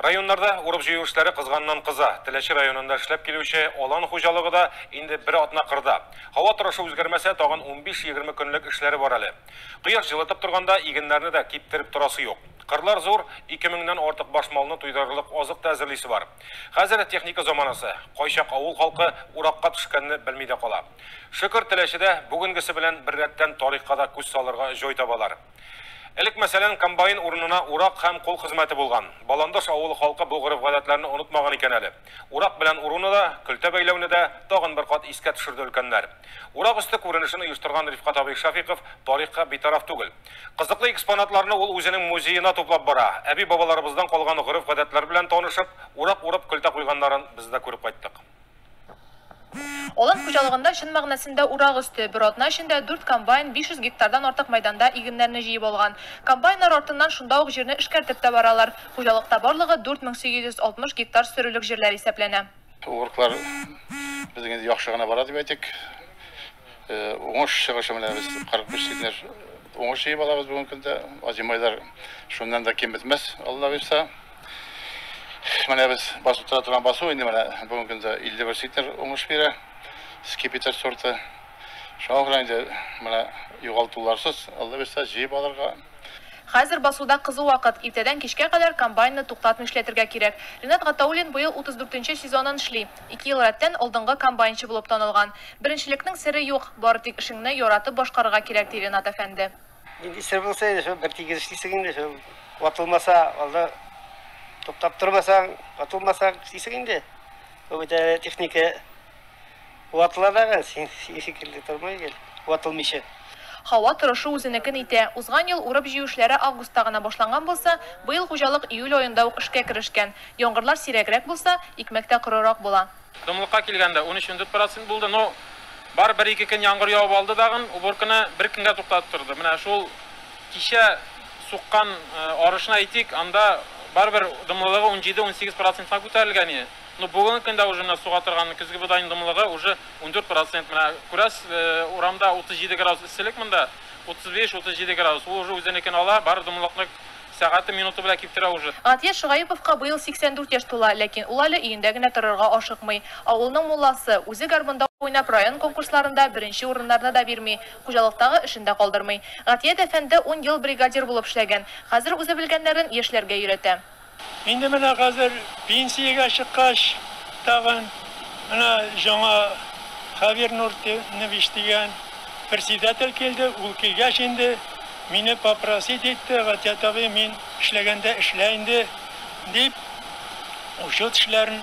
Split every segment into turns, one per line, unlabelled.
Rayonlarda урып җыю эшләре кызганнан кыза. Теләче районында эшләп килүче Алан хуҗалыгы да инде бер атна кырда. Һава торышы үзгәрмәсә, тагын 15-20 көнлек эшләре бар әле. Кояш җылытып торганда игеннәрне дә киптереп торасы юк. Кырлар зур, 2000-нән артык башмалны туйдырырлык азык та әзерлисе бар. Хәзер техника заманасы. Кайчак авыл халкы уракка төшкәнне белми дә кала. Шөкер, Теләчедә бүгенгесе белән бер рәттән тарихка да күз салырга җай табалар. Элек мәсәлән комбайн урынына урак һәм кул хезмәте булган. Баландаш авылы халкы бу гореф-гадәтләрне онытмаган икән әле. Урак белән уруны да, көлтә бәйләүне дә тагын бер кат искә төшерде өлкәннәр. Урак өсте күренешен оештырган Рифкат абый Шафиков тарихка битараф түгел. Кызыклы экспонатларны ул үзенең музеена туплап бара. Әби бабаларыбыздан калган гореф-гадәтләр белән танышып, урак урып көлтә куйганнарын без дә күреп кайттык.
Алан хуҗалыгында чын мәгънәсендә урак өсте, бер атна эчендә 4 комбайн 500 гектардан артык мәйданда игеннәрне җыеп алган. Комбайннар артыннан шунда ук җирне эшкәртеп тә баралар. Хуҗалыкта барлыгы 4860 гектар сөрелек җирләр исәпләнә.
Ураклар безгә яхшы гына бара дип әйтик. Уңыш чыгышы менән без 45 гектар уңыш җыеп алабыз бүген көндә. Азимайлар шуннан да кем бетмәс, Алла бирсә. Менә без басып тора торган басу инде менә бүген көндә 51 гектар уңыш бирә. Скипетр сорты. Шуңа инде менә югалтуларсыз, Алла бирсә җыеп алырга.
Хәзер басуда кызу вакыт, иртәдән кичкә кадәр комбайнны туктатмый эшләтергә кирәк. Ринат Гатауллин быел 34нче сезонын эшли. 2 ел рәттән алдынгы комбайнчы булып танылган. Беренчелекнең сире юк, бары тик эшеңне яратып башкарырга кирәк, ди Ринат әфәнде.
Инде сер булса, бер тигез эшлисең инде, ватылмаса, алда топтап тормасаң, ватылмасаң эшлисең инде. Бу бит техника ватылада, син шикелле тормый гел, ватылмыйча.
Һава торышы үзенекен итә. Узган ел урып җыю эшләре августта гына башланган булса, быел хуҗалык июль аенда ук эшкә керешкән. Яңгырлар сирәгрәк булса, икмәктә корырак була.
Дымлыкка килгәндә 13-14% булды. Но бар 1-2 көн яңгыр явып алды дагын, уборканы бер көнгә туктатып торды. Менә шул кичә суккан арышына әйтик, анда барбер дымлыгы 17-18%-ка күтәрелгән иде. Но бүгенге көндә уже менә суга торган көзге бодайның дымлыгы уже 14%. Менә күрәс, урамда 37 градус исселек монда, 35-37 градус. Ул уже үзенекен ала, бар дымлыкны сәгате минуты белән киптерә уже.
Гатия Шыгаеповка быел 84 яшь тула, ләкин ул әле өендә генә торырга ашыкмый. Авылның мулласы үзе гармунда уйнап район конкурсларында беренче урыннарны да бирми, хуҗалыктагы эшендә калдырмый. Гатия әфәнде 10 ел бригадир булып эшләгән. Хәзер үзе белгәннәрен яшьләргә өйрәтә.
Инде менә хәзер пенсиягә чыккач, тагын менә жаңа Хавер Нуртевич дигән председатель килде, ул килгәч инде мине попросить итте, Гатия абый, мин эшләгәндә эшлә инде дип, учет эшләрен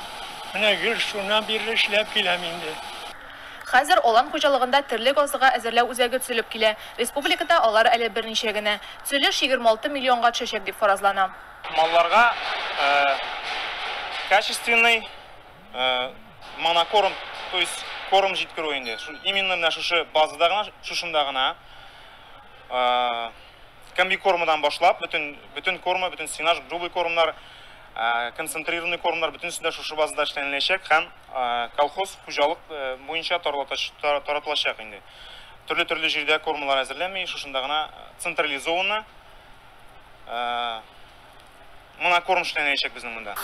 менә гел шуннан бирле эшләп киләм инде.
Хәзер Алан хуҗалыгында терлек азыга әзерләү үзәге төзелеп килә. Республикада алар әле берничә генә. Төзелеш 26 миллионга төшәчәк дип фаразлана.
Малларга качественный монокорм, то есть корм җиткерү инде. Именно менә шушы базада гына, шушында гына комбикормадан башлап, bütün корма, bütün сенаж, грубый кормнар, концентрированный кормнар бөтенсендә шушы базада эшләнеләчәк һәм колхоз хуҗалык буенча таратылачак инде. Төрле җирдә кормалар әзерләнмәй, шушында гына централизованно монокорм эшләнәчәк безнең монда.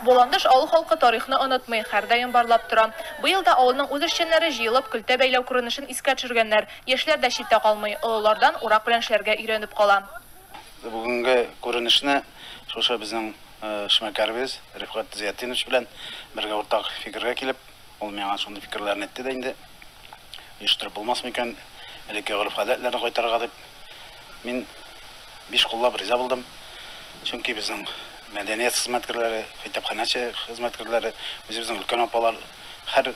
Боландыш авыл халкы тарихны онытмый, һәр даим барлап тора. Быел да авылның үз эшчәннәре җыелып көлтә бәйләү күренешен искә төшергәннәр. Яшьләр дә читтә калмый, олылардан урак белән эшләргә өйрәнеп кала.
Бүгенге күренешне шушы безнең эшмәкәрбез Рифкат Зиятинович белән бергә уртак фикергә килеп, ул миңа шундый фикерләрне әйтте дә инде. Оештырып булмас микән, элекке гореф-гадәтләрне кайтарырга дип. Мин 5 куллап риза булдым. Чөнки безнең мәдәният хезмәткәрләре, китапханәче хезмәткәрләре, үзебезнең өлкән апалар һәр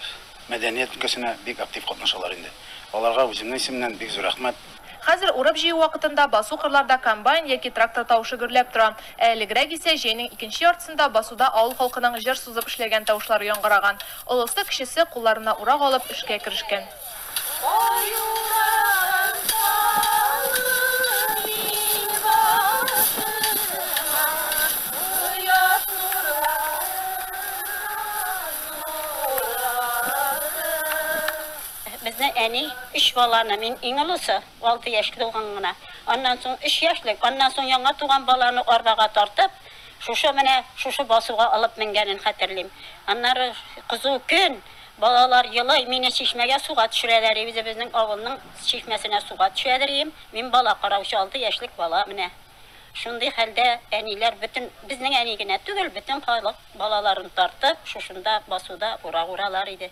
мәдәният өлкәсенә бик актив катнашалар инде. Аларга үземнең исемнән бик зур рәхмәт.
Хәзер урып җыю вакытында басу кырларда комбайн яки трактор тавышы гөрләп тора. Әлегрәк исә җәйнең икенче яртысында басуда авыл халкының җыр сузып эшләгән тавышлары яңгыраган. Олысы кешесе кулларына урак алып эшкә керешкән.
Безнең әни 3 баланы, мин иң олысы 6 яшьлек туган гына. Аннан соң 3 яшьлек, аннан соң яңа туган баланы арбага тартып, шушы басуга алып менгәнен хәтерлим. Аннары кызу көн, балалар елай мине чишмәгә суга төшерәләр. Безнең авылның чишмәсенә суга төшәләр. Мин бала караучы 6 яшьлек бала менә. Шундый хәлдә әниләр безнең әни генә түгел, бөтен халык балаларын тартып, шушында басуда уралар иде.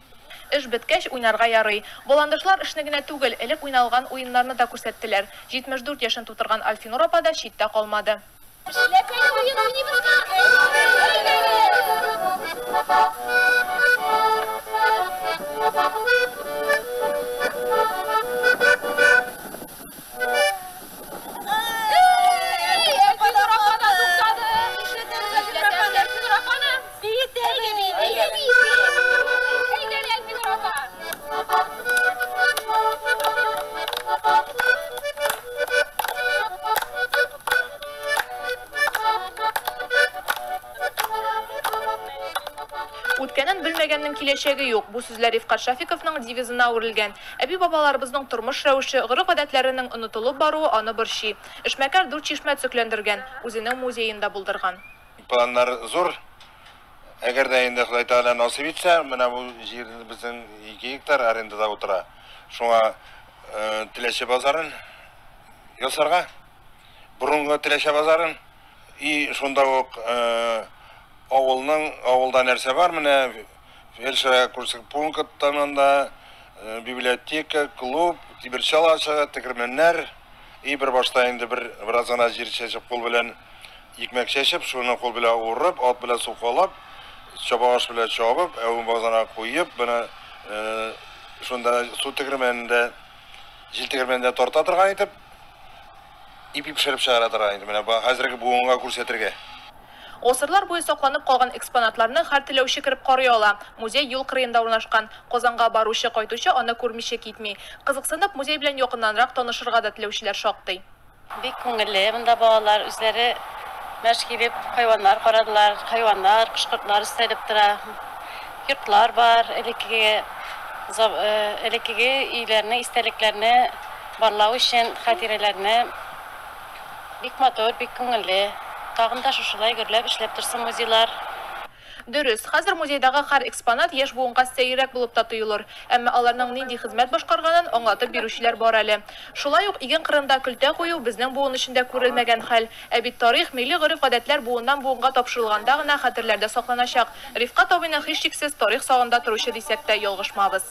Эш беткәч уйнарга ярый. Боландышлар эшне генә түгел, элек уйналган уеннарны да күрсәттеләр. 74 яшын тутырган Альфинур апа да читтә калмады. Үткәнен белмәгәннең киләчәге юк. Бу сүзләр Рифкат Шафиковның девизына үрелгән. Әби-бабаларыбызның тормыш рәвеше, гореф-гадәтләренең онытылып баруы аны борчый. Эшмәкәр 4 чишмә төзекләндергән, үзенең музеенда булдырган.
Планнар зур. Әгәр дә инде Ходай Таала насыйп итсә, менә бу җир безнең 2 гектар арендада утыра. Шуңа Теләче базарын ясарга, бурынгы Теләче базарын и шунда ук авылда нәрсә бар, менә фельдшер-курсик пункттан анда библиотека, клуб, тиберчалашы, тегермәннәр и бер башта инде бераз гына җир чәчеп кул белән икмәк чәчеп, шуны кул белән урып, ат белән сукалап, чабаш белән чабып, әвен базана куеп, менә шунда су тегермәнендә, җил тегермәнендә тарта торган итеп, ипи пешереп чыгара торган инде. Менә хәзерге буынга күрсәтергә.
Гасырлар буе сакланып калган экспонатларны һәр теләүче кереп карый ала. Музей юл кырыенда урнашкан. Казанга баручы кайтучы аны күрмичә китми. Кызыксынып музей белән якыннанрак танышырга да теләүчеләр шактый.
Бик күңелле, монда балалар үзләре мәш килеп хайваннар карадылар, хайваннар, кышкыртлар өстәлеп тора. Йортлар бар, элеккеге өйләрне, истәлекләрне барлау өчен хатирәләрне бик матур, бик күңелле. Тагын да шушылай гөрләп эшләп торсын музейлар.
Дөрес, хәзер музейдагы һәр экспонат яшь буынга сәйрәк булып та тоелыр. Әмма аларның нинди хезмәт башкарганын аңлатып бирүчеләр бар әле. Шулай ук иген кырында көлтә кую безнең буын эчендә күрелмәгән хәл. Ә бит тарих, милли гореф-гадәтләр буыннан буынга тапшырылганда гына хәтерләрдә сакланачак. Рифкат абыйның һичшиксез тарих сагында торучы дисәк тә ялгышмабыз.